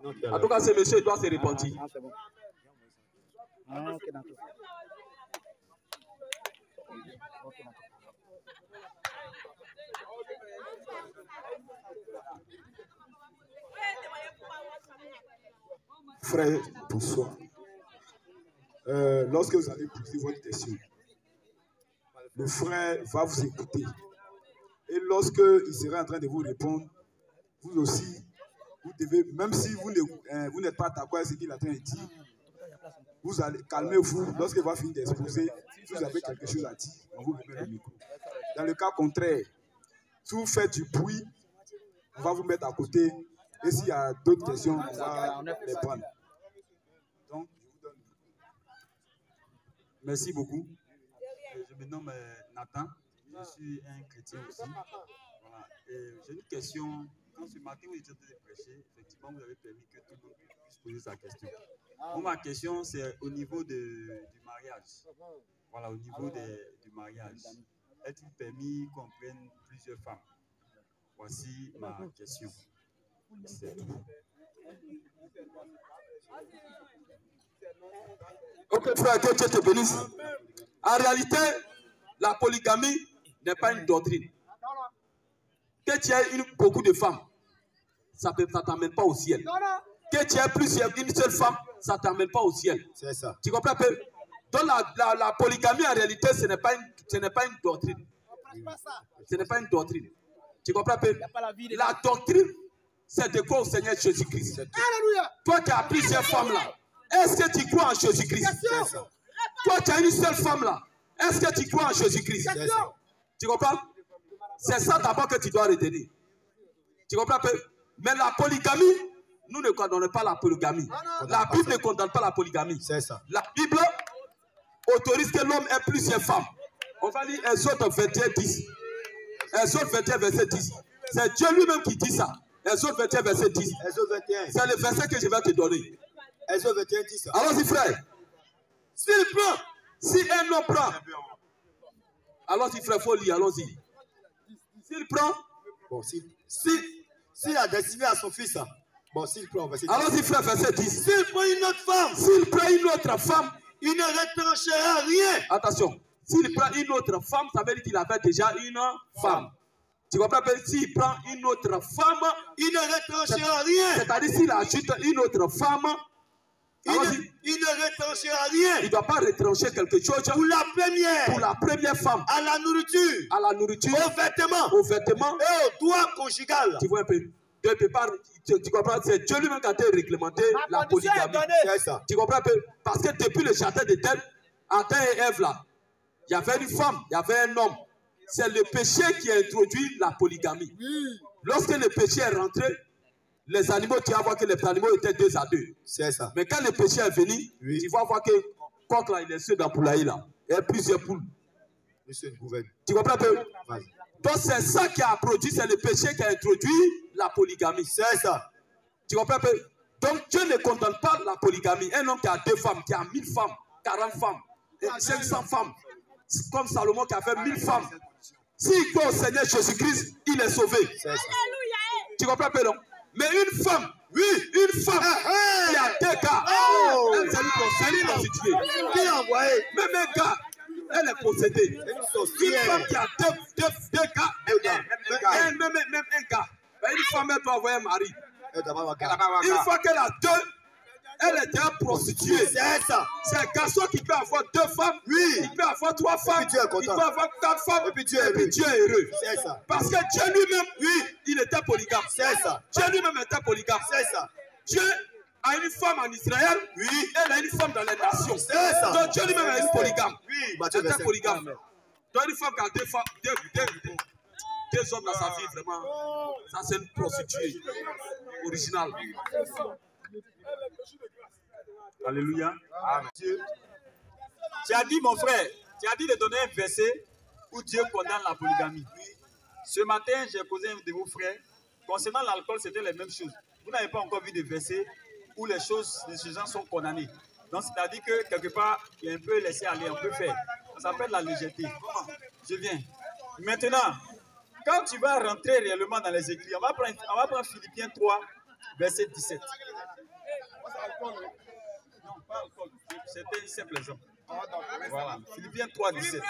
En tout cas, ce monsieur doit se repentir. C'est bon. Ok, d'accord. Frère, bonsoir. Lorsque vous allez poser votre question, le frère va vous écouter. Et lorsque il sera en train de vous répondre, vous aussi, vous devez, même si vous n'êtes pas d'accord avec ce qu'il est en train de dire, vous allez calmez-vous. Lorsqu'il va finir d'exposer, si vous avez quelque chose à dire, on vous remet le micro. Dans le cas contraire, si vous faites du bruit, on va vous mettre à côté. Et s'il y a d'autres questions, on va les prendre. Donc, je vous donne. Merci beaucoup. Je me nomme Nathan. Je suis un chrétien aussi. Voilà. J'ai une question. Quand ce matin vous étiez en train de prêcher, effectivement, vous avez permis que tout le monde puisse poser sa question. Bon, ma question, c'est au niveau du mariage. Voilà, au niveau du mariage. Est-il permis qu'on prenne plusieurs femmes? Voici ma question. C'est tout. Ok, frère, que Dieu te bénisse. En réalité, la polygamie n'est pas une doctrine. Que tu aies beaucoup de femmes, ça ne t'amène pas au ciel. Que tu aies une seule femme, ça ne t'amène pas au ciel. C'est ça. Tu comprends un peu? Donc la polygamie, en réalité, ce n'est pas une doctrine. Ce n'est pas une doctrine. Tu comprends un peu? La doctrine, c'est de quoi au Seigneur Jésus-Christ. Toi qui as plusieurs femmes là, est-ce que tu crois en Jésus-Christ? Toi qui as une seule femme là, est-ce que tu crois en Jésus-Christ? Tu comprends? C'est ça d'abord que tu dois retenir. Tu comprends un peu? Mais la polygamie, nous ne condamnons pas la polygamie. La Bible ne condamne pas la polygamie. C'est ça. La Bible autorise que l'homme ait plusieurs femmes. On va lire Exode 21, 10. Exode 21, verset 10. C'est Dieu lui-même qui dit ça. Exode 21, verset 10. Exode 21. C'est le verset que je vais te donner. Exode 21, 10. Allons-y, frère. S'il prend, si un homme prend, allons-y, frère, il faut lire, allons-y. S'il prend, bon, s'il a destiné à son fils, bon, s'il prend, verset 10. Allons-y, frère, verset 10. S'il prend une autre femme, s'il prend une autre femme, il ne retranchera rien. Attention, s'il prend une autre femme, ça veut dire qu'il avait déjà une femme. Tu comprends? S'il prend une autre femme, il ne retranchera rien. C'est-à-dire s'il ajoute une autre femme, il ne retranchera rien. Il ne doit pas retrancher quelque chose. Pour la première femme. À la nourriture. Aux vêtements. Et aux droits conjugal. Tu vois un peu. Tu comprends? C'est Dieu lui-même qui a réglementé la polygamie. C'est ça. Tu comprends un peu? Parce que depuis le jardin d'Éden, Adam et Ève là, il y avait une femme, il y avait un homme. C'est le péché qui a introduit la polygamie. Lorsque le péché est rentré, les animaux, tu vas voir que les animaux étaient 2 à 2. C'est ça. Mais quand le péché est venu, tu vas voir que coq là, il est seul dans le poulailler là. Il y a plusieurs poules. Monsieur le gouverneur. Tu comprends un peu? Donc c'est ça qui a produit, c'est le péché qui a introduit la polygamie. C'est ça. Tu comprends un peu? Donc Dieu ne condamne pas la polygamie. Un homme qui a 2 femmes, qui a 1000 femmes, 40 femmes, 500 femmes, comme Salomon qui a fait 1000 femmes. S'il croit au Seigneur Jésus-Christ, il est sauvé. Tu comprends un peu, non? Mais une femme, une femme qui a 2 gars, elle s'est une prostituée. Qui l'a envoyé? Même un gars, elle est possédée. Une femme qui a 2 gars, même un gars. Une femme, elle doit avoir un mari. Une fois qu'elle a 2, elle est déjà prostituée. C'est ça. C'est un garçon qui peut avoir 2 femmes. Il peut avoir 3 femmes. Il peut avoir 4 femmes. Et puis Dieu est heureux. C'est ça. Parce que Dieu lui-même, il était polygame. C'est ça. Dieu lui-même était polygame. C'est ça. Dieu a une femme en Israël. Elle a une femme dans les nations. C'est ça. Donc Dieu lui-même est polygame. Matthieu était polygame. Donc une femme qui a 2 femmes, 2 hommes dans sa vie, vraiment, ça c'est une prostituée originale. Alléluia. Dieu. Tu as dit, mon frère, tu as dit de donner un verset où Dieu condamne la polygamie. Ce matin, j'ai posé un de vos frères. Concernant l'alcool, c'était la même chose. Vous n'avez pas encore vu de verset où les gens sont condamnés. Donc, c'est-à-dire que quelque part, il y a un peu laissé aller, on peut faire. Ça s'appelle la légèreté. Je viens. Maintenant, quand tu vas rentrer réellement dans les écrits, on va prendre Philippiens 3, verset 17. Non, pas alcool. C'était un simple exemple. Voilà. Philippiens 3, 17.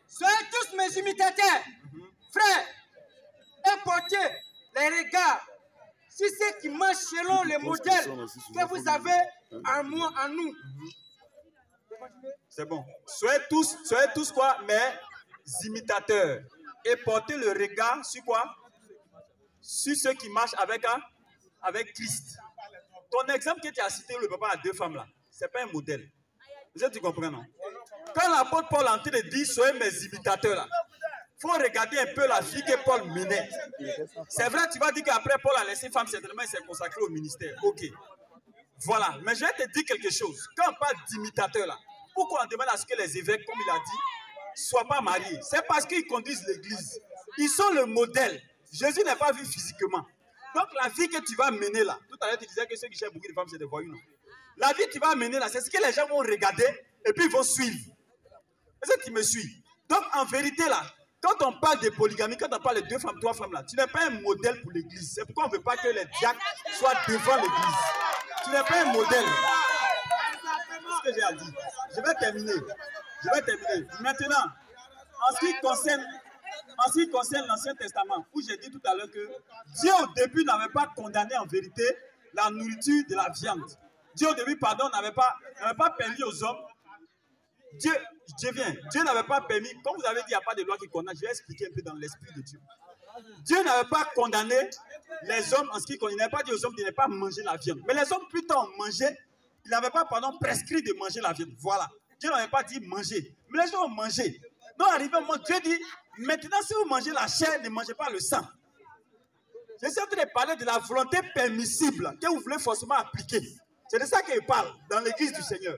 Soyez tous mes imitateurs, frères, et portez les regards sur ceux qui marchent selon les modèles que vous avez en nous. C'est bon. Soyez tous quoi? Mes imitateurs. Et portez le regard sur quoi? Sur ceux qui marchent avec Christ. Ton exemple que tu as cité, le papa a 2 femmes là, ce n'est pas un modèle. Tu comprends, non? Quand l'apôtre Paul est en train de dire soyez mes imitateurs là, il faut regarder un peu la vie que Paul menait. C'est vrai, tu vas dire qu'après Paul a laissé femme, certainement il s'est consacré au ministère. Ok. Voilà. Mais je vais te dire quelque chose. Quand on parle d'imitateurs là, pourquoi on demande à ce que les évêques, comme il a dit, ne soient pas mariés? C'est parce qu'ils conduisent l'église. Ils sont le modèle. Jésus n'est pas vu physiquement. Donc la vie que tu vas mener là, tout à l'heure tu disais que ceux qui cherchent beaucoup de femmes c'est des voyous, non? La vie que tu vas mener là, c'est ce que les gens vont regarder et puis ils vont suivre. Est-ce que tu me suis? Donc en vérité là, quand on parle de polygamie, quand on parle de 2 femmes, 3 femmes là, tu n'es pas un modèle pour l'église. C'est pourquoi on ne veut pas que les diacres soient devant l'église. Tu n'es pas un modèle. C'est ce que j'ai à dire. Je vais terminer. Maintenant, en ce qui concerne l'Ancien Testament, où j'ai dit tout à l'heure que Dieu au début n'avait pas condamné en vérité la nourriture de la viande. Dieu au début, n'avait pas permis aux hommes. Dieu n'avait pas permis, comme vous avez dit, il n'y a pas de loi qui condamne. Je vais expliquer un peu dans l'esprit de Dieu. Dieu n'avait pas condamné les hommes en ce qui concerne. Il n'avait pas dit aux hommes de ne pas manger la viande. Mais les hommes, plus tard, mangeaient. Il n'avait pas, prescrit de manger la viande. Voilà. Dieu n'avait pas dit manger. Mais les gens ont mangé. Donc, arrivé au moment, Dieu dit, maintenant, si vous mangez la chair, ne mangez pas le sang. Je suis en train de parler de la volonté permissible que vous voulez forcément appliquer. C'est de ça qu'il parle dans l'église du Seigneur.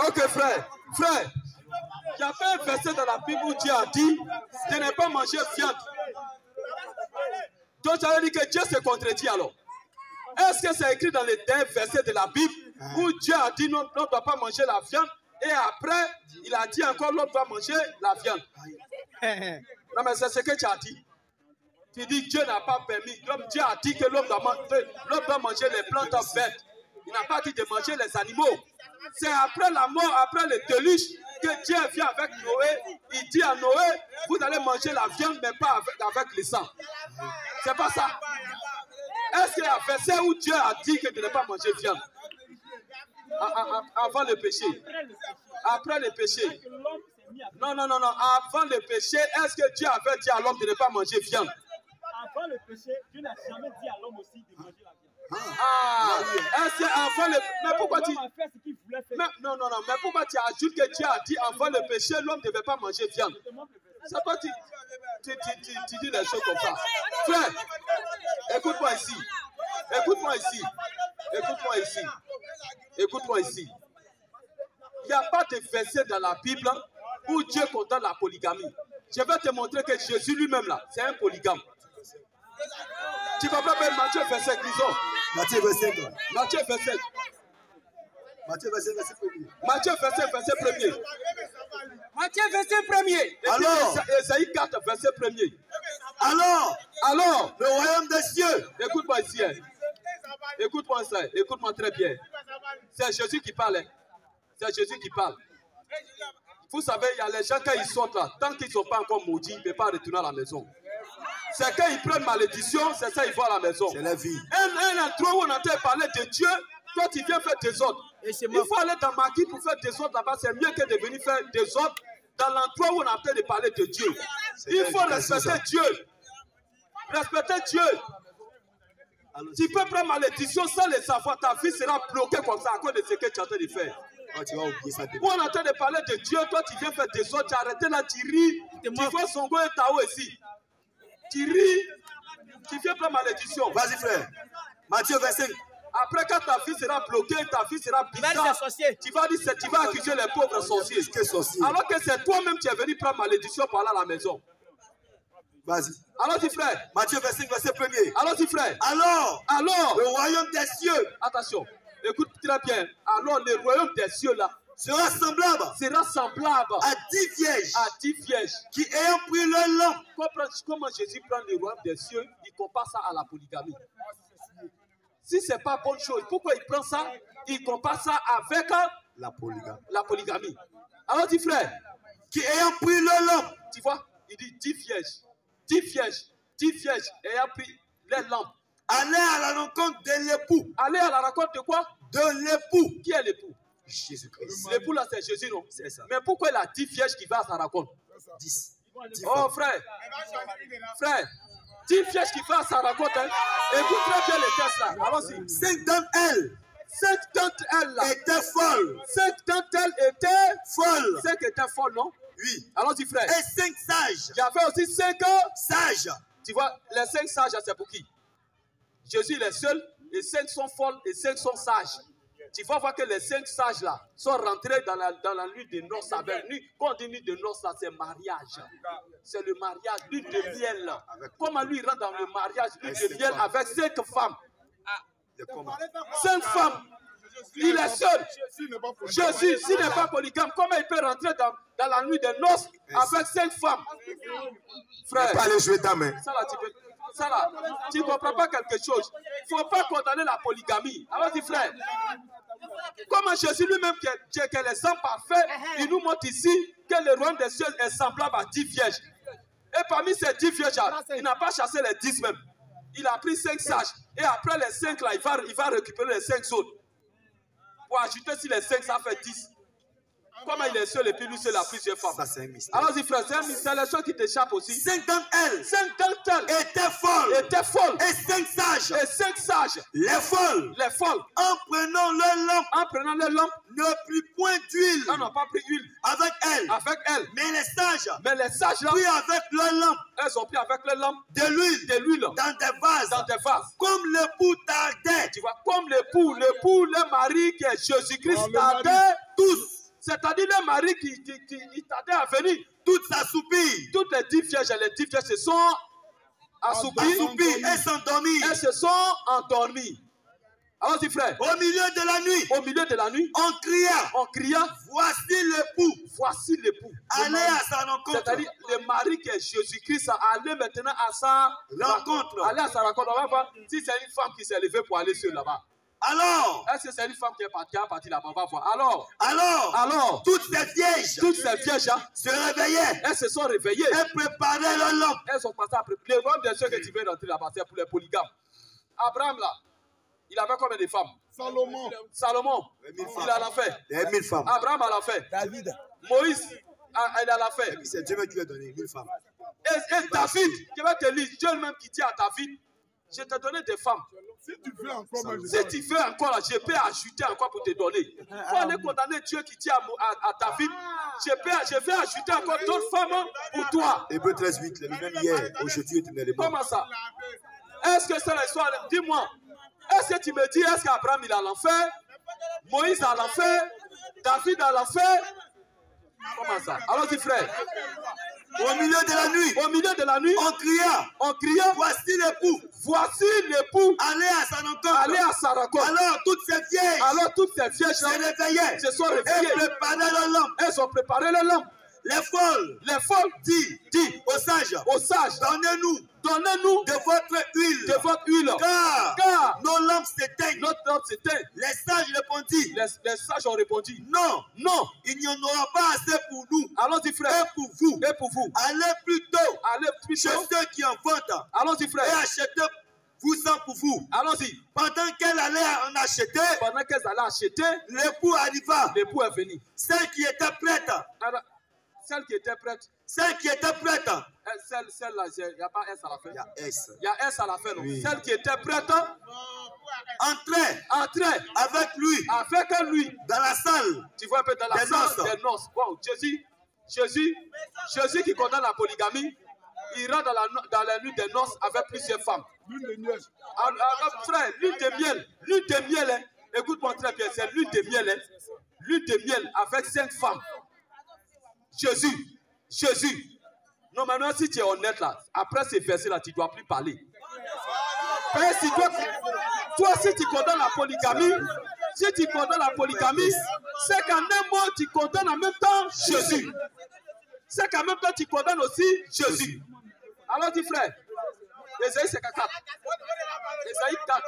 Ok, frère, il y a un verset dans la Bible où Dieu a dit de ne pas manger viande. Donc, j'avais dit que Dieu se contredit alors. Est-ce que c'est écrit dans les derniers versets de la Bible où Dieu a dit non, on ne doit pas manger la viande et après, il a dit encore l'homme doit manger la viande. Non, mais c'est ce que tu as dit. Tu dis Dieu n'a pas permis. Dieu a dit que l'homme doit manger les plantes vertes. Il n'a pas dit de manger les animaux. C'est après la mort, après le déluge, que Dieu vient avec Noé. Il dit à Noé, vous allez manger la viande, mais pas avec le sang. C'est pas ça. Est-ce qu'il y a un verset où Dieu a dit que de ne pas manger viande? Avant le péché. Après le péché. Non. Avant le péché, est-ce que Dieu avait dit à l'homme de ne pas manger viande? Avant le péché, Dieu n'a jamais dit à l'homme aussi de manger la viande. Est-ce qu'avant le... Mais pourquoi tu... Non, mais pourquoi tu ajoutes que Dieu a dit avant le péché, l'homme ne devait pas manger viande? C'est pas tu dis les choses comme ça. Frère, écoute-moi ici. Il n'y a pas de verset dans la Bible où Dieu condamne la polygamie. Je vais te montrer que Jésus lui-même là, c'est un polygame. Tu comprends bien Matthieu verset, disons. Matthieu verset 5. Matthieu verset 1er. Matthieu verset 1er. Alors, Ésaïe 4 verset 1er. Alors, le royaume des cieux. Écoute-moi ici. Écoute-moi très bien. C'est Jésus qui parle. Vous savez, il y a les gens quand ils sortent là, tant qu'ils ne sont pas encore maudits, ils ne peuvent pas retourner à la maison. C'est quand ils prennent malédiction, c'est ça, ils vont à la maison. C'est la vie. Un endroit où on entend parler de Dieu, toi tu viens faire des ordres. Il faut aller dans Maquis pour faire des ordres là-bas, c'est mieux que de venir faire des ordres dans l'endroit où on entend parler de Dieu. Il faut respecter Dieu. Respecter Dieu. Tu peux prendre malédiction sans le savoir, ta vie sera bloquée comme ça à cause de ce que tu es en train de faire. Tu vas oublier ça. Où on est en train de parler de Dieu, toi tu viens faire des ordres, tu as arrêté là, tu ris, tu vois Songo et Tao ici. Tu ris, tu viens prendre malédiction. Vas-y frère. Matthieu 25. Après quand ta vie sera bloquée, ta vie sera bizarre, tu vas dire, tu vas accuser les pauvres sorciers. Alors que c'est toi-même qui es venu prendre malédiction par là à la maison. Vas-y. Allons-y frère. Matthieu 25 verset 1er. Allons-y frère. Alors, le royaume des cieux. Attention, écoute très bien. Alors le royaume des cieux là, sera semblable à 10 vierges qui ayant pris leur lampe. Comment Jésus prend le royaume des cieux, il compare ça à la polygamie. Si ce n'est pas bonne chose, pourquoi il prend ça? Il compare ça avec La polygamie. la polygamie. Alors dis frère, Qui ayant pris leur lampe. tu vois, il dit 10 vierges. 10 vierges ayant pris les lampes. Allez à la rencontre de l'époux. Aller à la rencontre de quoi? De l'époux. Qui est l'époux? Jésus-Christ. L'époux là c'est Jésus, non? C'est ça. Mais pourquoi il a 10 vierges qui va à sa rencontre? 10. Oh frère, 10 vierges qui vont à sa rencontre, hein? Écoute très bien les textes là. Allons-y. 5 d'entre elles 5 d'entre elles là. étaient folles. 5 d'entre elles étaient Folles. 5 étaient folles, non? Oui. Allons-y frère. Et 5 sages. Il y avait aussi 5 Sages. Tu vois, les 5 sages, c'est pour qui? Jésus il est seul, et 5 sont folles et 5 sont sages. Tu vas voir que les 5 sages là sont rentrés dans la nuit de noces avec lui. Quand on dit nuit de noces là, c'est mariage. C'est le mariage, nuit de miel là. Comment lui rentre dans le mariage, nuit de miel avec 5 femmes? 5 femmes. Il est seul. Jésus, s'il n'est pas polygame, comment il peut rentrer dans la nuit de noces avec 5 femmes? Frère, Pas les jouer ta main. ça là, tu ne comprends pas quelque chose. Il ne faut pas condamner la polygamie. Alors dis frère, comment Jésus lui-même, qui est l'exemple parfait, il nous montre ici que le royaume des cieux est semblable à 10 vierges. Et parmi ces 10 vierges, il n'a pas chassé les 10 même. Il a pris 5 sages. Et après les 5 là, il va récupérer les 5 autres. Pour ajouter si les 5, ça fait 10. Comment il est seul et puis lui seul a plusieurs femmes? Ça, c'est un mystère. Alors, dis frère, c'est un mystère, les choses qui t'échappent aussi. 5 d'entre elles 5 d'entre elles étaient folles. et Et 5 sages. 5 sages, Les folles, les folles, en prenant leur lampe, ne plus point d'huile elles n'ont pas pris huile avec elles. avec elles. Mais les sages Mais les sages là, pris avec leur lampe elles ont pris avec les lampes de l'huile de l'huile dans des vases. dans des vases. Comme l'époux tardait. Tu vois, comme l'époux, le mari qui est Jésus-Christ tardait Tous, c'est-à-dire le mari qui tardait à venir. toutes s'assoupirent. Toutes les 10 vierges se sont assoupies Et s'endormirent. elles se sont endormies. Alors dis frère, Au milieu de la nuit, on cria, voici l'époux. voici l'époux. Allez à sa rencontre. C'est-à-dire le mari qui est Jésus-Christ, allez maintenant à sa Rencontre. Allez à sa rencontre. On va voir si c'est une femme qui s'est levée pour aller sur là-bas. Alors, Est-ce que c'est une femme qui est partie là-bas? On va voir. Alors, toutes ces vierges toutes ces vierges, se réveillaient elles se sont réveillées. et préparaient leur lampe. Elles sont passées après. Le royaume des cieux que tu veux rentrer là-bas, c'est pour les polygames. Abraham là, il avait combien de femmes? Salomon, il en a fait. Il y a 1000 femmes. Abraham en a fait. David, Moïse, il en a fait. c'est Dieu qui lui a donné 1000 femmes. Et David, je vais te lire, Dieu lui-même qui dit à David, je t'ai donné des femmes. Si tu veux encore, là, je peux ajouter encore pour te donner. Il faut aller condamner Dieu qui dit à David, je vais ajouter encore d'autres femmes pour toi. Hébreux 13:8, le même hier, aujourd'hui éternellement. Comment ça? Est-ce que c'est l'histoire? Dis-moi. Est-ce que tu me dis, est-ce qu'Abraham il a l'enfer? Moïse a l'enfer? David a l'enfer? Comment ça? Alors dis frère. Au milieu de la nuit, on cria, voici l'époux, allez à sa rencontre. Alors toutes ces vierges se réveillaient se sont et réveillées. préparaient leur lampe. Elles ont préparé les lampes. Les folles Dis aux sages, donnez-nous de votre huile, car nos lampes s'éteignent. Notre lampe s'éteint. Les sages répondirent, Les sages ont répondu, non, il n'y en aura pas assez pour nous allons-y frère, et pour vous. Allez plutôt chez ceux qui en vendent allons-y et frère, achetez-vous-en pour vous. allons-y. Pendant qu'elle allait en acheter, Pendant qu'elles allaient acheter, l'époux arriva. l'époux est venu. Celle qui était prête, Alors, celle qui était prête, celle là, il n'y a pas S à la fin. Il y a S à la fin, non? Oui. Celle qui était prête, entrait avec lui dans dans la salle. Tu vois un peu dans la salle des noces. Wow, Jésus qui condamne la polygamie, il rentre dans la nuit des noces avec plusieurs femmes. Alors, frère, lune de miel, hein. Écoute-moi très bien, c'est lune de miel, hein. Lune de miel avec 5 femmes. Jésus. Non, maintenant, si tu es honnête là, après ces versets-là, tu ne dois plus parler. Toi, si tu condamnes la polygamie, Si tu condamnes la polygamie, c'est qu'en un mot, tu condamnes en même temps Jésus. C'est qu'en même temps, tu condamnes aussi Jésus. Alors, dis frère, Ésaïe 54. Ésaïe 4.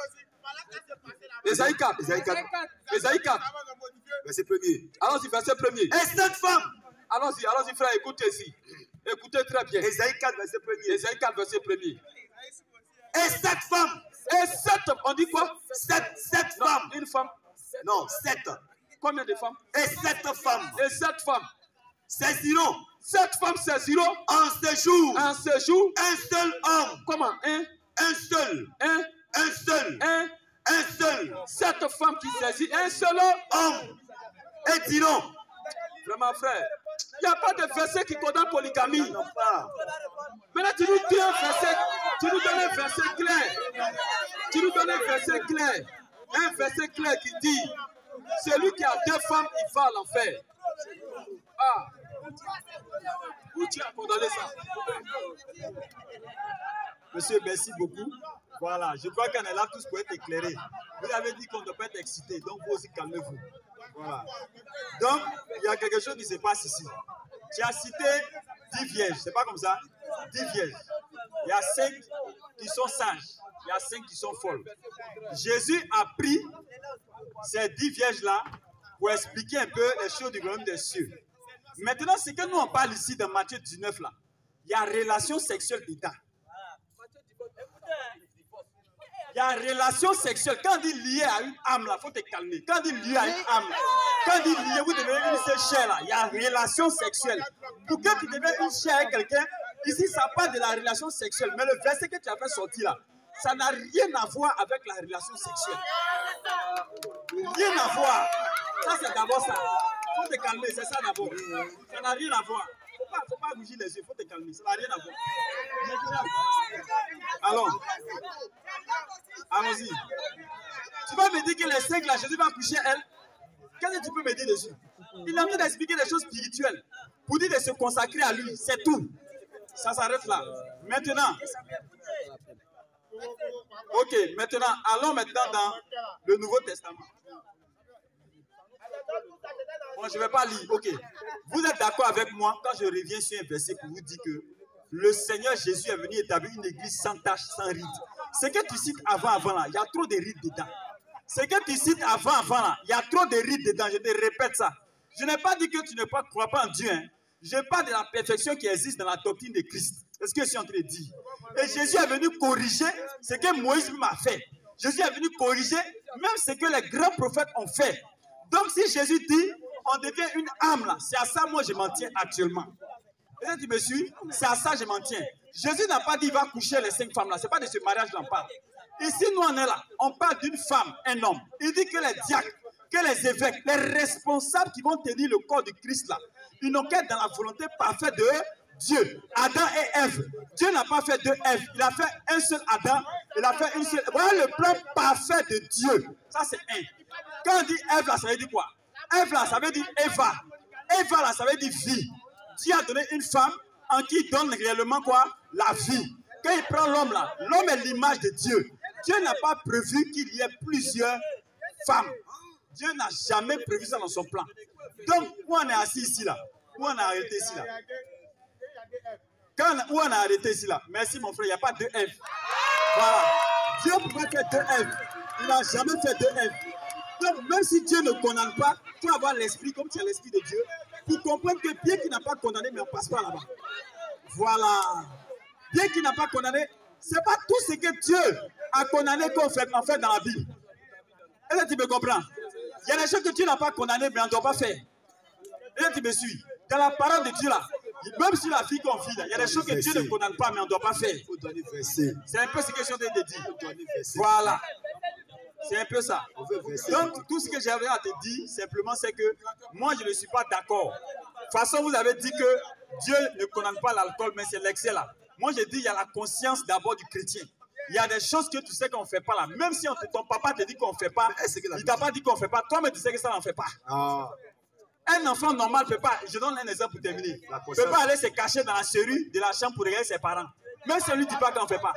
Ésaïe 4. Ésaïe 4. Verset 1er. Allons-y, verset 1er. Et cette femme. Allons-y, frère, écoutez-y. Écoutez très bien. Ésaïe 4, verset 1er. Ésaïe 4, verset 1er. Et cette femme. Et cette, on dit quoi? Cette femme. Une femme. Non, 7. Combien de femmes? Et cette femme. Et cette femme. Saisiront. Cette femme saisiront. En ce jour. En ce jour. Un seul homme. Comment? Un seul. Un seul. Un seul. Cette femme qui saisit un seul homme. Et diront. Vraiment, frère. Il n'y a pas de verset qui condamne polygamie. Non, pas. Maintenant, tu nous dis un verset. Tu nous donnes un verset clair. Tu nous donnes un verset clair. Un verset clair qui dit celui qui a 2 femmes, il va à l'enfer. Ah. Où tu as condamné ça? Monsieur, merci beaucoup. Voilà, je crois qu'on est là tous pour être éclairés. Vous avez dit qu'on ne doit pas être excité, donc vous aussi calmez-vous. Voilà. Donc, il y a quelque chose qui se passe ici. Tu as cité 10 vierges, c'est pas comme ça? 10 vierges. Il y a 5 qui sont sages, il y a 5 qui sont folles. Jésus a pris ces 10 vierges-là pour expliquer un peu les choses du royaume des cieux. Maintenant, ce que nous on parle ici dans Matthieu 19, là, il y a relation sexuelle dedans. Il y a relation sexuelle. Quand on dit lié à une âme, il faut te calmer. Quand on dit lié à une âme, quand on dit lié, vous devez une seule chair, là. Il y a relation sexuelle. Pour que tu deviennes une chair avec quelqu'un, ici, ça parle de la relation sexuelle. Mais le verset que tu as fait sortir là, ça n'a rien à voir avec la relation sexuelle. Rien à voir. Ça, c'est d'abord ça. Il faut te calmer, c'est ça d'abord. Ça n'a rien à voir. Il ne faut pas rougir les yeux, il faut te calmer. Ça n'a rien à voir. Alors, allons-y. Tu vas me dire que les 5 là, Jésus va coucher elle. Qu'est-ce que tu peux me dire dessus? Il a envie d'expliquer des choses spirituelles. Pour dire de se consacrer à lui, c'est tout. Ça s'arrête là. Maintenant. Ok, maintenant, allons maintenant dans le Nouveau Testament. Bon, je ne vais pas lire. Ok. Vous êtes d'accord avec moi quand je reviens sur un verset pour vous dire que le Seigneur Jésus est venu établir une église sans tache, sans ride. Ce que tu cites avant là, il y a trop de rides dedans. Ce que tu cites avant là, il y a trop de rides dedans. Je te répète ça. Je n'ai pas dit que tu ne crois pas en Dieu. Hein. Je parle de la perfection qui existe dans la doctrine de Christ. C'est ce que je suis en train de dire. Et Jésus est venu corriger ce que Moïse m'a fait. Jésus est venu corriger même ce que les grands prophètes ont fait. Donc si Jésus dit, on devient une âme là, c'est à ça moi je m'en tiens actuellement. Et tu me suis, c'est à ça je m'en tiens. Jésus n'a pas dit il va coucher les 5 femmes là, c'est pas de ce mariage là on parle. Ici nous on est là, on parle d'une femme, un homme. Il dit que les diacres, que les évêques, les responsables qui vont tenir le corps du Christ là, ils n'ont qu'à être dans la volonté parfaite de Dieu. Adam et Ève. Dieu n'a pas fait 2 Ève. Il a fait un seul Adam. Il a fait une seule. Voilà le plan parfait de Dieu. Ça c'est un. Quand on dit Ève là, ça veut dire quoi? Ève là, ça veut dire Eva. Eva là, ça veut dire vie. Dieu a donné une femme en qui il donne réellement quoi? La vie. Quand il prend l'homme là, l'homme est l'image de Dieu. Dieu n'a pas prévu qu'il y ait plusieurs femmes. Dieu n'a jamais prévu ça dans son plan. Donc, où on est assis ici là? Où on a arrêté ici là? Où on a arrêté ici là? Merci mon frère, il n'y a pas 2 Ève. Voilà. Dieu pouvait faire 2 Ève. Il n'a jamais fait 2 Ève. Donc, même si Dieu ne condamne pas, tu vas avoir l'esprit comme tu as l'esprit de Dieu pour comprendre que bien qu'il n'a pas condamné, mais on ne passe pas là-bas. Voilà. Bien qu'il n'a pas condamné, ce n'est pas tout ce que Dieu a condamné qu'on fait dans la Bible. Est-ce que tu me comprends? Il y a des choses que Dieu n'a pas condamnées, mais on ne doit pas faire. Est-ce que tu me suis? Dans la parole de Dieu là, même sur la fille qu'on vit là, il y a des choses que Dieu ne condamne pas, mais on ne doit pas faire. C'est un peu ce que je suis en train de dire. Voilà. C'est un peu ça. Donc, tout ce que j'avais à te dire, simplement, c'est que moi, je ne suis pas d'accord. De toute façon, vous avez dit que Dieu ne condamne pas l'alcool, mais c'est l'excès là. Moi, je dis, il y a la conscience d'abord du chrétien. Il y a des choses que tu sais qu'on ne fait pas là. Même si ton papa te dit qu'on ne fait pas, il ne t'a pas dit qu'on ne fait pas. Toi, mais tu sais que ça n'en fait pas. Un enfant normal ne peut pas, je donne un exemple pour terminer, ne peut pas aller se cacher dans la serrure de la chambre pour regarder ses parents. Même si on ne lui dit pas qu'on ne fait pas.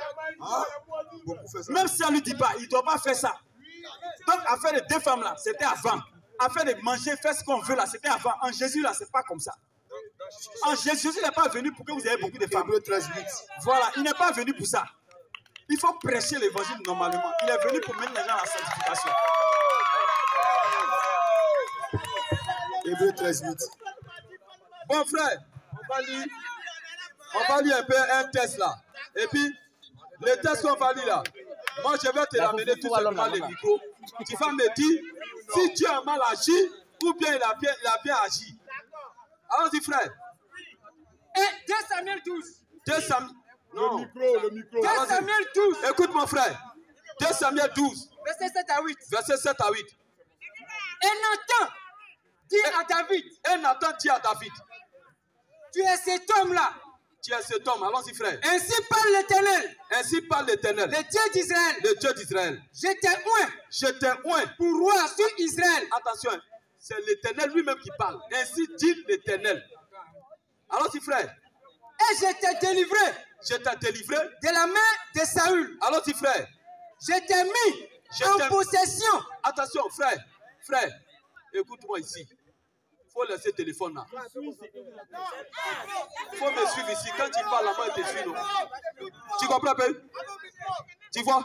Même si on ne lui dit pas, il ne doit pas faire ça. Donc, affaire de deux femmes là, c'était avant. Affaire de manger, faire ce qu'on veut là, c'était avant. En Jésus là, c'est pas comme ça. En Jésus n'est pas venu pour que vous ayez beaucoup de femmes. Voilà, il n'est pas venu pour ça. Il faut prêcher l'évangile normalement. Il est venu pour mettre les gens à la sanctification. Hébreux 13:8. Bon frère, on va lire un peu un test là. Et puis, le test qu'on va lire là, moi je vais te ramener tout simplement le micro. Tu vas me dire si Dieu a mal agi ou bien il a bien agi. Allons-y frère. Et 2 Samuel 12. 2 Samuel. Non. Le micro. 2 Samuel 12. Écoute mon frère. 2 Samuel 12. Verset 7 à 8. Verset 7 à 8. Et Nathan dit à David. Et Nathan dit à David. Tu es cet homme-là. Tu es cet homme. Allons-y frère. Ainsi parle l'Éternel. Ainsi parle l'Éternel. Le Dieu d'Israël. Le Dieu d'Israël. Je t'ai oint. Je t'ai oint. Pour roi sur Israël. Attention. C'est l'Éternel lui-même qui parle. Ainsi dit l'Éternel. Allons-y frère. Et je t'ai délivré. Je t'ai délivré de la main de Saül. Allons-y frère. Je t'ai mis en possession. Attention frère. Frère. Écoute-moi ici. Il faut laisser le téléphone là. Il faut me suivre ici. Quand tu parles, la main te suit. Non? Tu comprends pas? Tu vois?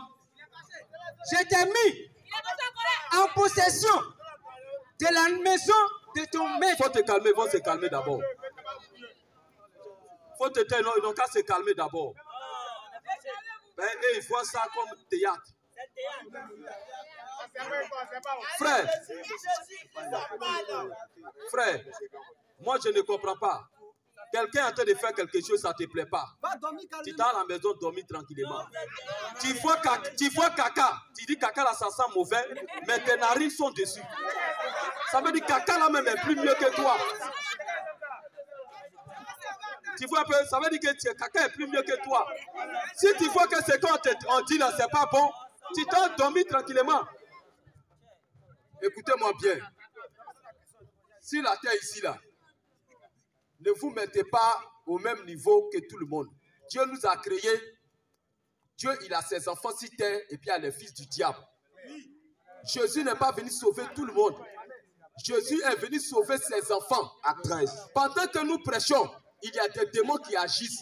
Je t'ai mis en possession de la maison de ton maître. Il faut te calmer. Il faut se calmer d'abord. Il faut te taire. Ils n'ont qu'à se calmer d'abord. Ben, et ils voient ça comme théâtre. Frère, moi je ne comprends pas. Quelqu'un est en train de faire quelque chose, ça ne te plaît pas. Tu es à la maison, dormir tranquillement. Tu vois caca, tu dis caca là ça sent mauvais, mais tes narines sont dessus. Ça veut dire caca là même est plus mieux que toi. Tu vois un peu, ça veut dire que caca est plus mieux que toi. Si tu vois que ce qu'on dit là, c'est pas bon, tu t'en dormir tranquillement. Écoutez-moi bien. Si la terre ici là, ne vous mettez pas au même niveau que tout le monde. Dieu nous a créés. Dieu, il a ses enfants sur terre et puis il y a les fils du diable. Jésus n'est pas venu sauver tout le monde. Jésus est venu sauver ses enfants. À 13. Pendant que nous prêchons, il y a des démons qui agissent.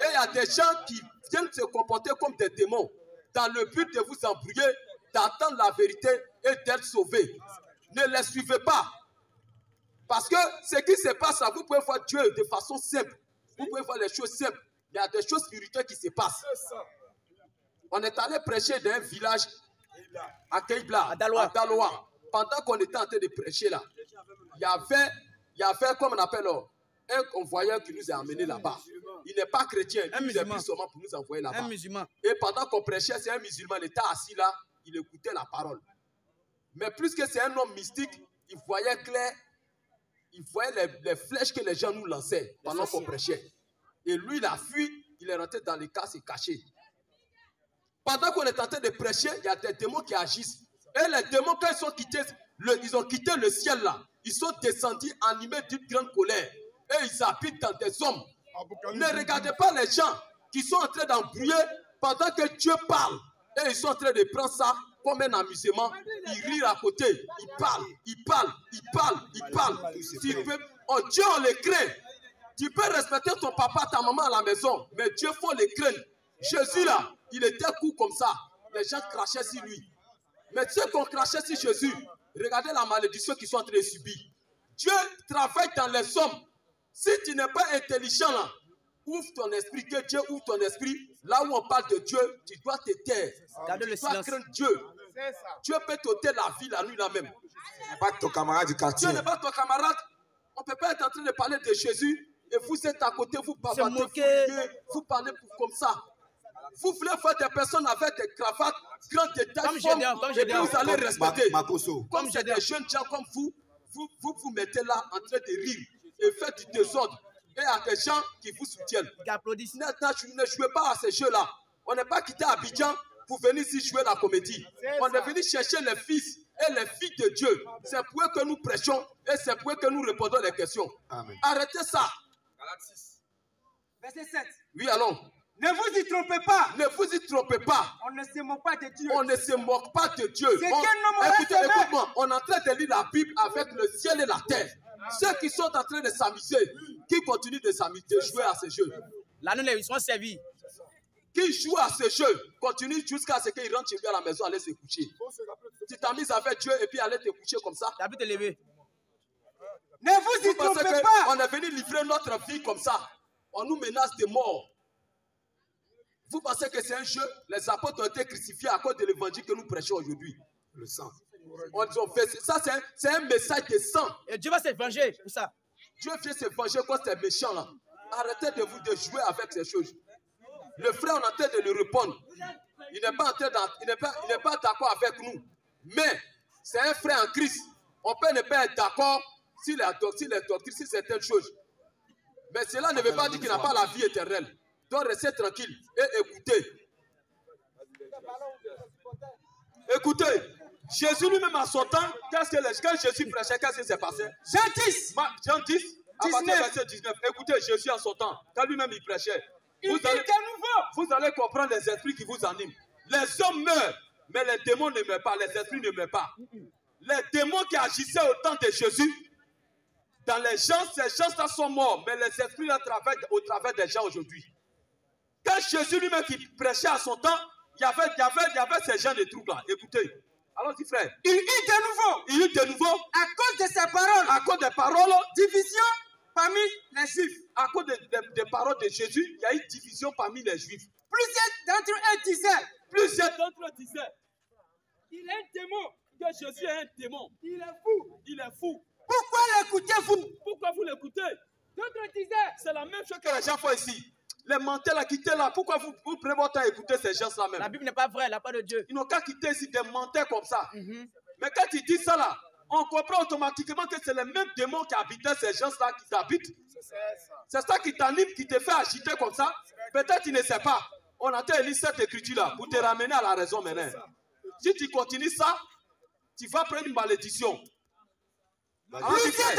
Et il y a des gens qui viennent se comporter comme des démons dans le but de vous embrouiller, d'attendre la vérité et d'être sauvés. Ne les suivez pas. Parce que ce qui se passe là, vous pouvez voir Dieu de façon simple. Vous pouvez voir les choses simples. Il y a des choses spirituelles qui se passent. On est allé prêcher dans un village à Keibla, à Daloa. Pendant qu'on était en train de prêcher là, il y avait comme on appelle un convoyeur qui nous a amenés là-bas. Il n'est pas chrétien, il est pris seulement pour nous envoyer là-bas. Un musulman. Et pendant qu'on prêchait, c'est un musulman, il était assis là, il écoutait la parole. Mais plus que c'est un homme mystique, il voyait clair, il voyait les flèches que les gens nous lançaient pendant qu'on prêchait. Et lui, il a fui, il est rentré dans les cas, s'est caché. Pendant qu'on est en train de prêcher, il y a des démons qui agissent. Et les démons, quand ils ont quitté le ciel là, ils sont descendus animés d'une grande colère. Et ils habitent dans des hommes. Ne regardez pas les gens qui sont en train d'embrouiller pendant que Dieu parle. Et ils sont en train de prendre ça comme un amusement. Ils rient à côté. Ils parlent. Oh, Dieu, on les craint. Tu peux respecter ton papa, ta maman à la maison. Mais Dieu, faut les craindre. Jésus là, il était court comme ça. Les gens crachaient sur lui. Mais ceux qu'on crachait sur Jésus, regardez la malédiction qu'ils sont en train de subir. Dieu travaille dans les hommes. Si tu n'es pas intelligent là, ouvre ton esprit, que Dieu ouvre ton esprit. Là où on parle de Dieu, tu dois te taire. Tu dois craindre Dieu. Dieu peut t'ôter la vie la nuit là même. Tu n'es pas ton camarade du quartier. Dieu n'est pas ton camarade. On ne peut pas être en train de parler de Jésus et vous êtes à côté, vous bavatez, vous parlez comme ça. Vous voulez faire des personnes avec des cravates, grandes détails, et puis vous allez respecter. Comme c'est des jeunes gens comme vous vous mettez là en train de rire et faites du désordre. Et il y a des gens qui vous soutiennent. Ne jouez pas à ces jeux-là. On n'est pas quitté Abidjan pour venir ici jouer la comédie. On est venu chercher les fils et les filles de Dieu. C'est pour eux que nous prêchons et c'est pour eux que nous répondons les questions. Amen. Arrêtez ça. Verset 7. Oui, allons. Ne vous y trompez pas. Ne vous y trompez pas. On ne se moque pas de Dieu. On ne se moque pas de Dieu. C'est qu'un homme aurait Écoutez, semé. écoute-moi. On est en train de lire la Bible avec le ciel et la terre. Ceux qui sont en train de s'amuser, qui continuent de s'amuser, de jouer à ce jeu. Là, nous les serons servis. Qui joue à ce jeu, continue jusqu'à ce qu'il rentre chez lui à la maison, aller se coucher. Tu t'amuses avec Dieu et puis aller te coucher comme ça. Tu as pu te lever. Ne vous y trompez pas. On est venu livrer notre vie comme ça. On nous menace de mort. Vous pensez que c'est un jeu? Les apôtres ont été crucifiés à cause de l'évangile que nous prêchons aujourd'hui. Le sang. Ça, c'est un message de sang. Et Dieu va se venger pour ça. Dieu vient se venger contre ces méchants là. Arrêtez de jouer avec ces choses. Le frère, on est en train de lui répondre. Il n'est pas d'accord avec nous. Mais c'est un frère en Christ. On peut ne pas être d'accord sur les doctrines, sur certaines choses. Mais cela ne veut pas dire qu'il n'a pas la vie éternelle. Donc restez tranquille et écoutez. Écoutez, Jésus lui-même en son temps, quand Jésus prêchait, qu'est-ce qui s'est passé? Jean 10. Jean 10, à partir du verset 19. Écoutez, Jésus en son temps, quand lui-même il prêchait, vous allez comprendre les esprits qui vous animent. Les hommes meurent, mais les démons ne meurent pas, les esprits ne meurent pas. Les démons qui agissaient au temps de Jésus, dans les gens, ces gens-là sont morts, mais les esprits là travaillent au travers des gens aujourd'hui. Quand Jésus lui-même qui prêchait à son temps, il y avait ces gens de trucs là. Écoutez, allons-y frère. Il eut de nouveau. À cause de ses paroles. À cause des paroles. Division parmi les Juifs. À cause des paroles de Jésus, il y a une division parmi les Juifs. Plusieurs d'entre eux disaient. Il est un démon. Que Jésus est un démon. Il est fou. Il est fou. Pourquoi l'écoutez-vous? Pourquoi vous l'écoutez? D'autres disaient. C'est la même chose que les gens font ici. Les menteurs là, quittez là. Pourquoi vous prenez votre temps à écouter ces gens-là même? La Bible n'est pas vraie, elle n'a pas de Dieu. Ils n'ont qu'à quitter ici des menteurs comme ça. Mais quand ils disent ça là, on comprend automatiquement que c'est les mêmes démons qui habitaient ces gens-là qui t'habitent. C'est ça qui t'anime, qui te fait agiter comme ça. Peut-être tu ne sais pas. On a été lire cette écriture-là pour te ramener à la raison maintenant. Si tu continues ça, tu vas prendre une malédiction. Plusieurs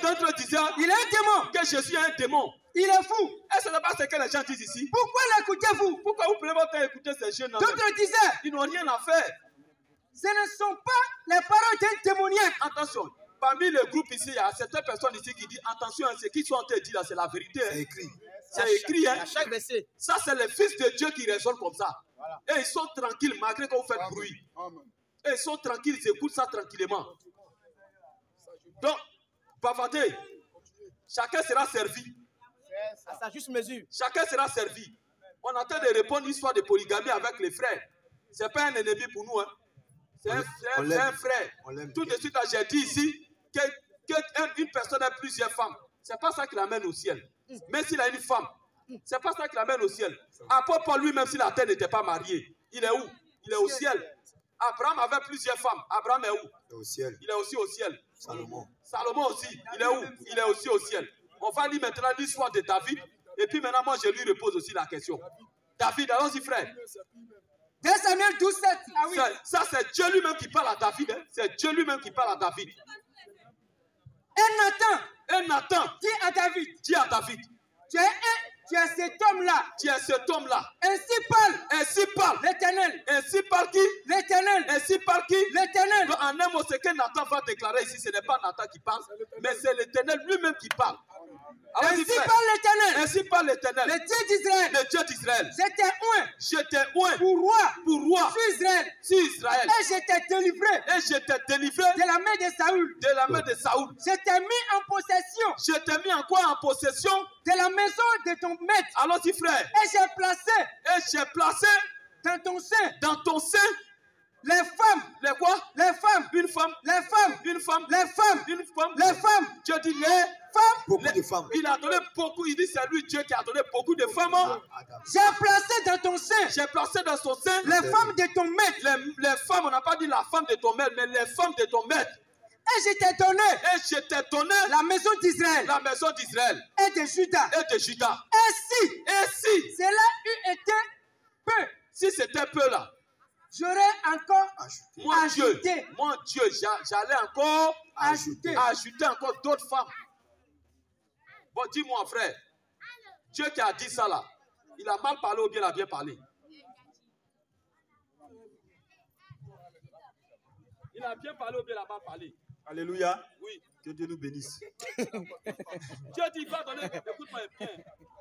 d'entre eux disaient. Il est un démon. Que Jésus est un démon. Il est fou. Et ce n'est pas ce que les gens disent ici. Pourquoi l'écoutez-vous? Pourquoi vous prenez votre temps à écouter ces jeunes? D'autres disaient. Ils n'ont rien à faire. Ce ne sont pas les paroles d'un démoniaque. Attention, parmi le groupe ici, il y a certaines personnes ici qui disent attention, ce qu'ils sont en train de dire là, c'est la vérité. C'est écrit. C'est écrit. À chaque verset. Ça, c'est les fils de Dieu qui raisonnent comme ça. Voilà. Et ils sont tranquilles malgré que vous faites bruit. Et ils sont tranquilles, ils écoutent ça tranquillement. Donc, bavardez. Chacun sera servi. À sa juste mesure. Chacun sera servi. On est en train de répondre une histoire de polygamie avec les frères. Ce n'est pas un ennemi pour nous. Hein. C'est un frère. Tout de suite, j'ai dit ici qu'une personne a plusieurs femmes. Ce n'est pas ça qui l'amène au ciel. Même s'il a une femme, ce n'est pas ça qui l'amène au ciel. Apôtre Paul lui-même, si la terre n'était pas mariée, il est où? Il est au ciel. Abraham avait plusieurs femmes. Abraham est où? Il est au ciel. Il est aussi au ciel. Salomon. Salomon aussi. Il est où? Il est aussi au ciel. On va lire maintenant l'histoire de David. Et puis maintenant, moi, je lui repose aussi la question. David, allons-y, frère. 2 Samuel 12, 7. Ah oui. Ça, c'est Dieu lui-même qui parle à David. Hein. C'est Dieu lui-même qui parle à David. Et Nathan dit à David, tu es cet homme-là. Tu es cet homme-là. Ainsi parle l'Éternel. Ainsi parle qui? L'Éternel. Ainsi parle qui? L'Éternel. En un mot, ce que Nathan va déclarer ici, ce n'est pas Nathan qui parle, mais c'est l'Éternel lui-même qui parle. Ainsi parle l'Éternel. Ainsi parle l'Éternel. Le Dieu d'Israël. Le Dieu d'Israël. J'étais oint pour roi sur Israël. Et j'étais délivré. De la main de Saoul. J'étais mis en possession. J'étais mis en quoi? En possession de la maison de ton maître. Allons-y, frère. Et j'ai placé dans ton sein les femmes. Les quoi? Les femmes. Une femme. Les femmes. Une femme. Les femmes. Une femme. Les femmes. Dieu dit les femmes. Beaucoup de femmes. Il a donné beaucoup. Il dit c'est lui Dieu qui a donné beaucoup de femmes. J'ai placé dans ton sein. J'ai placé dans son sein les femmes de ton maître. Les femmes, on n'a pas dit la femme de ton maître, mais les femmes de ton maître. Et je t'ai donné la maison d'Israël. La maison d'Israël. Et de Juda. Et si cela eût été peu. Si c'était peu là. J'aurais encore ajouté. Mon Dieu, j'allais encore ajouter encore d'autres femmes. Bon, dis-moi, frère. Dieu qui a dit ça là, Il a mal parlé ou bien il a bien parlé? Il a bien parlé ou bien il a mal parlé? Alléluia. Oui. Que Dieu nous bénisse. Dieu dit, il va donner, écoute-moi bien.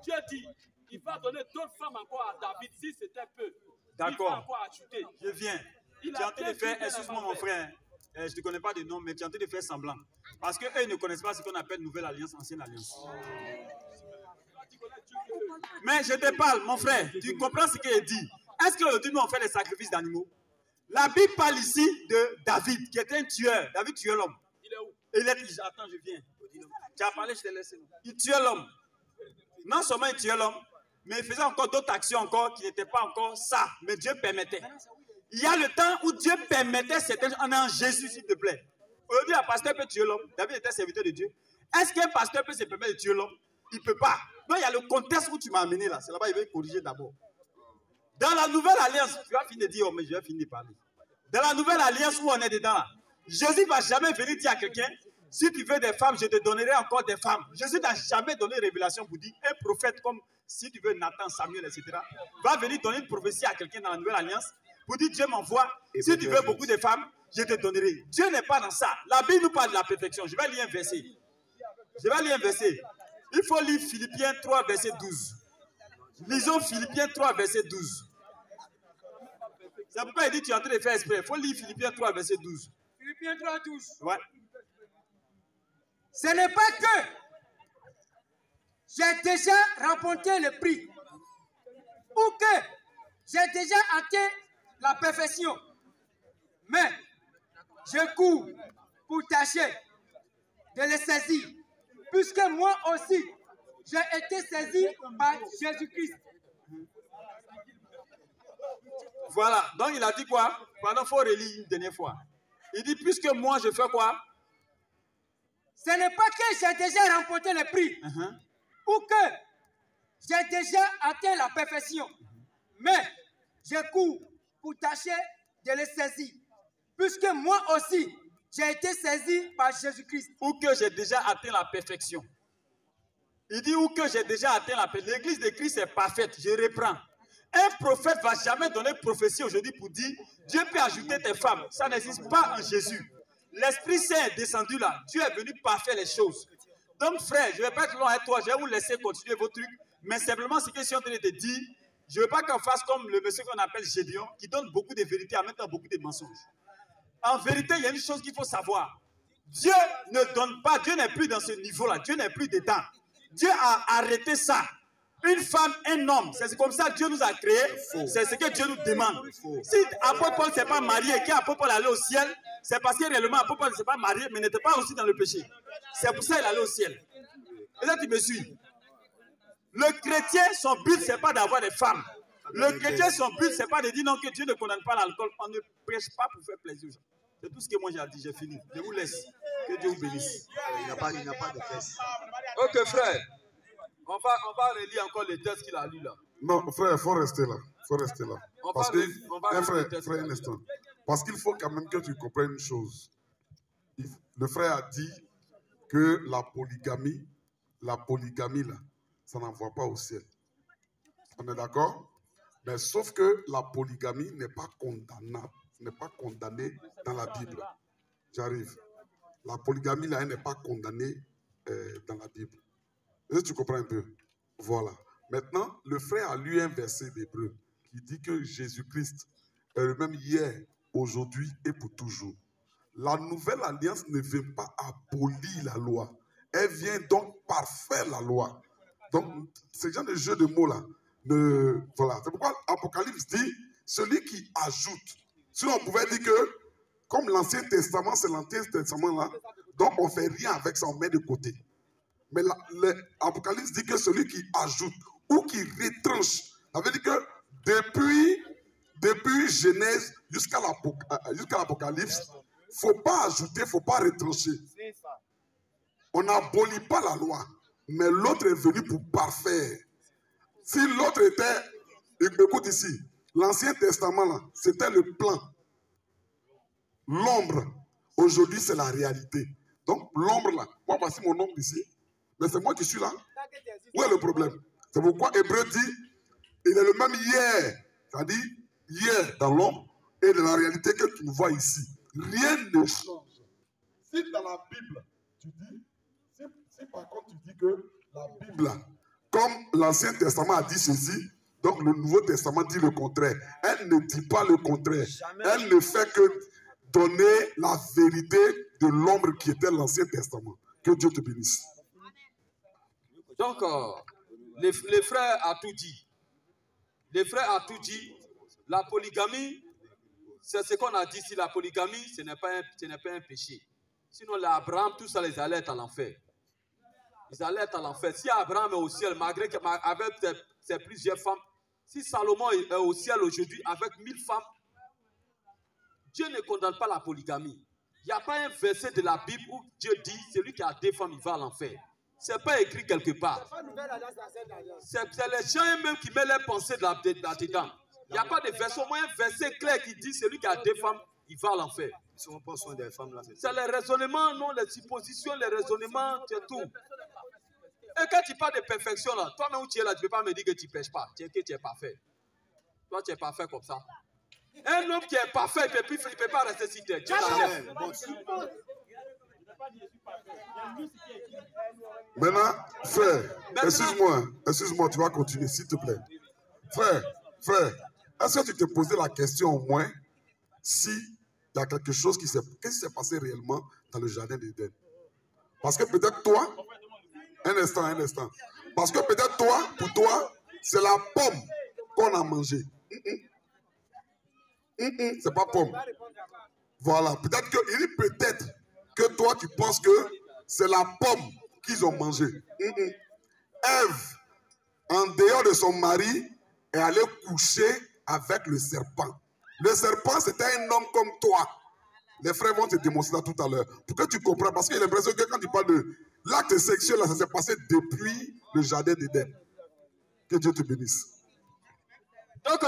Dieu dit, il va donner d'autres femmes encore à David si c'était peu. D'accord. Il va encore ajouter. Je viens. Tu es en train de faire, excuse-moi mon frère, je ne te connais pas de nom, mais tu es en train de faire semblant. Parce qu'eux ne connaissent pas ce qu'on appelle nouvelle alliance, ancienne alliance. Mais je te parle, mon frère, tu comprends ce qu'il est dit. Est-ce qu'aujourd'hui nous on fait des sacrifices d'animaux? La Bible parle ici de David, qui était un tueur. David tuait l'homme. Il est où? Attends, je viens. Tu as parlé, je t'ai laissé. Il tuait l'homme. Non seulement il tuait l'homme, mais il faisait encore d'autres actions encore qui n'étaient pas encore ça. Mais Dieu permettait. Il y a le temps où Dieu permettait certaines choses. On est en Jésus, s'il te plaît. Aujourd'hui, un pasteur peut tuer l'homme. David était serviteur de Dieu. Est-ce qu'un pasteur peut se permettre de tuer l'homme? Il ne peut pas. Donc il y a le contexte où tu m'as amené là. C'est là-bas, il va corriger d'abord. Dans la nouvelle alliance, tu vas finir de dire, oh, mais je vais finir de parler. Dans la nouvelle alliance où on est dedans là, Jésus ne va jamais venir dire à quelqu'un, si tu veux des femmes, je te donnerai encore des femmes. Jésus n'a jamais donné révélation pour dire, un prophète comme, si tu veux, Nathan, Samuel, etc., va venir donner une prophétie à quelqu'un dans la nouvelle alliance pour dire, Dieu m'envoie, si tu veux beaucoup de femmes, je te donnerai. Dieu n'est pas dans ça. La Bible nous parle de la perfection. Je vais lire un verset. Il faut lire Philippiens 3, verset 12. Lisons Philippiens 3, verset 12. C'est pourquoi il dit tu es en train de faire exprès. Il faut lire Philippiens 3, verset 12. Philippiens 3, 12. Ouais. Ce n'est pas que j'ai déjà remporté le prix ou que j'ai déjà atteint la perfection, mais je cours pour tâcher de le saisir, puisque moi aussi j'ai été saisi par Jésus-Christ. Voilà, donc il a dit quoi? Pardon, il faut relire une dernière fois. Il dit, puisque moi je fais quoi? Ce n'est pas que j'ai déjà remporté le prix ou que j'ai déjà atteint la perfection, mais je cours pour tâcher de le saisir, puisque moi aussi j'ai été saisi par Jésus-Christ. Ou que j'ai déjà atteint la perfection. Il dit, ou que j'ai déjà atteint la perfection. L'église de Christ est parfaite, je reprends. Un prophète ne va jamais donner prophétie aujourd'hui pour dire Dieu peut ajouter tes femmes. Ça n'existe pas en Jésus. L'Esprit Saint est descendu là. Dieu est venu parfaire les choses. Donc frère, je ne vais pas être long avec toi. Je vais vous laisser continuer vos trucs. Mais simplement ce que je suis en train de te dire, je ne veux pas qu'on fasse comme le monsieur qu'on appelle Gédéon, qui donne beaucoup de vérités en même temps beaucoup de mensonges. En vérité, il y a une chose qu'il faut savoir. Dieu ne donne pas, Dieu n'est plus dans ce niveau-là. Dieu n'est plus dedans. Dieu a arrêté ça. Une femme, un homme, c'est comme ça que Dieu nous a créés, c'est ce que Dieu nous demande. Si apôtre Paul ne s'est pas marié et qu'apôtre Paul allait au ciel, c'est parce que réellement apôtre Paul ne s'est pas marié, mais n'était pas aussi dans le péché. C'est pour ça qu'il allait au ciel. Et là tu me suis. Le chrétien, son but, ce n'est pas d'avoir des femmes. Le chrétien, son but, ce n'est pas de dire non, que Dieu ne condamne pas l'alcool. On ne prêche pas pour faire plaisir aux gens. C'est tout ce que moi j'ai dit, j'ai fini. Je vous laisse. Que Dieu vous bénisse. Il n'y a pas de test. Ok, frère. On va relire encore les textes qu'il a lus là. Non, frère, il faut rester là. Parce que, frère, un instant. Parce qu'il faut quand même que tu comprennes une chose. Le frère a dit que la polygamie là, ça n'envoie pas au ciel. On est d'accord? Mais sauf que la polygamie n'est pas condamnable. N'est pas condamnée dans la Bible. J'arrive. La polygamie là, elle n'est pas condamnée dans la Bible. Est-ce que tu comprends un peu? Voilà. Maintenant, le frère a lu un verset d'Hébreu qui dit que Jésus-Christ est le même hier, aujourd'hui et pour toujours. La nouvelle alliance ne vient pas abolir la loi. Elle vient donc parfaire la loi. Donc, ce genre de jeu de mots-là, voilà. C'est pourquoi Apocalypse dit, celui qui ajoute. Sinon, on pouvait dire que, comme l'Ancien Testament, c'est l'Ancien Testament-là, donc on ne fait rien avec ça, on met de côté. Mais l'Apocalypse dit que celui qui ajoute ou qui retranche, ça veut dire que depuis Genèse jusqu'à l'Apocalypse, il ne faut pas ajouter, il ne faut pas retrancher. On n'abolit pas la loi, mais l'autre est venu pour parfaire. Si l'autre était, écoute ici, l'Ancien Testament, là, c'était le plan. L'ombre, aujourd'hui, c'est la réalité. Donc, l'ombre, là, moi, voici mon ombre ici. Mais c'est moi qui suis là. Où est le problème? C'est pourquoi Hébreu dit, il est le même hier, c'est-à-dire hier dans l'homme, et dans la réalité que tu nous vois ici. Rien ne change. Si dans la Bible, tu dis, si par contre tu dis que la Bible, comme l'Ancien Testament a dit ceci, donc le Nouveau Testament dit le contraire. Elle ne dit pas le contraire. Jamais. Elle ne fait que donner la vérité de l'ombre qui était l'Ancien Testament. Que Dieu te bénisse. Donc, les frères ont tout dit. Les frères ont tout dit. La polygamie, c'est ce qu'on a dit. Si la polygamie, ce n'est pas un péché. Sinon, l'Abraham, tout ça, ils allaient être à l'enfer. Ils allaient être à l'enfer. Si Abraham est au ciel, malgré qu'avec ses plusieurs femmes, si Salomon est au ciel aujourd'hui avec 1000 femmes, Dieu ne condamne pas la polygamie. Il n'y a pas un verset de la Bible où Dieu dit celui qui a 2 femmes, il va à l'enfer. Ce n'est pas écrit quelque part. C'est les gens eux-mêmes qui mettent les pensées là-dedans. Il n'y a pas de verset, au moins un verset clair qui dit celui qui a 2 femmes, il va à l'enfer. C'est les raisonnements, non, les suppositions, les raisonnements, c'est tout. Et quand tu parles de perfection, là, toi-même où tu es là, tu ne peux pas me dire que tu ne pêches pas, que tu es parfait. Toi, tu es parfait comme ça. Un homme qui est parfait, il ne peut pas rester si terre. Dieu l'enlève. Maintenant, frère, excuse-moi, tu vas continuer, s'il te plaît. Frère, est-ce que tu t'es posé la question au moins si il y a quelque chose qui s'est passé réellement dans le jardin d'Éden? Parce que peut-être toi, un instant. Parce que peut-être toi, pour toi, c'est la pomme qu'on a mangée. C'est pas pomme. Voilà. Peut-être que toi, tu penses que c'est la pomme qu'ils ont mangée. Ève, en dehors de son mari, est allée coucher avec le serpent. Le serpent, c'était un homme comme toi. Les frères vont te démontrer ça tout à l'heure. Pour que tu comprennes, parce qu'il y a l'impression que quand tu parles de l'acte sexuel, là, ça s'est passé depuis le jardin d'Éden. Que Dieu te bénisse. Donc,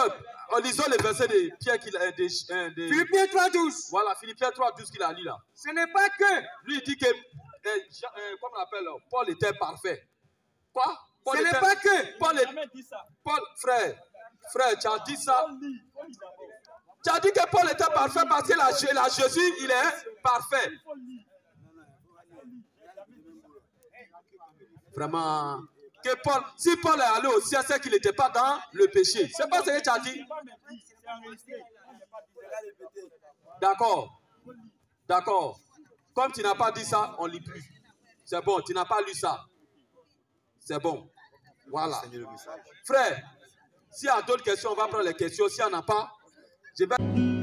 en lisant les versets de Pierre qu'il a Philippiens 3:12. Voilà, Philippiens 3:12 qu'il a lu là. Ce n'est pas que. Lui, il dit que, comment on appelle, Paul était parfait. Quoi? Paul Ce n'est pas que. Paul, frère, tu as dit ça. Tu as dit que Paul était parfait parce que la Jésus, il est parfait. Vraiment. Que Paul, si Paul est allé au ciel, c'est qu'il n'était pas dans le péché. C'est pas ce que tu as dit. D'accord. Comme tu n'as pas dit ça, on ne lit plus. C'est bon, tu n'as pas lu ça. C'est bon. Voilà. Frère, s'il y a d'autres questions, on va prendre les questions. S'il n'y en a pas, je vais...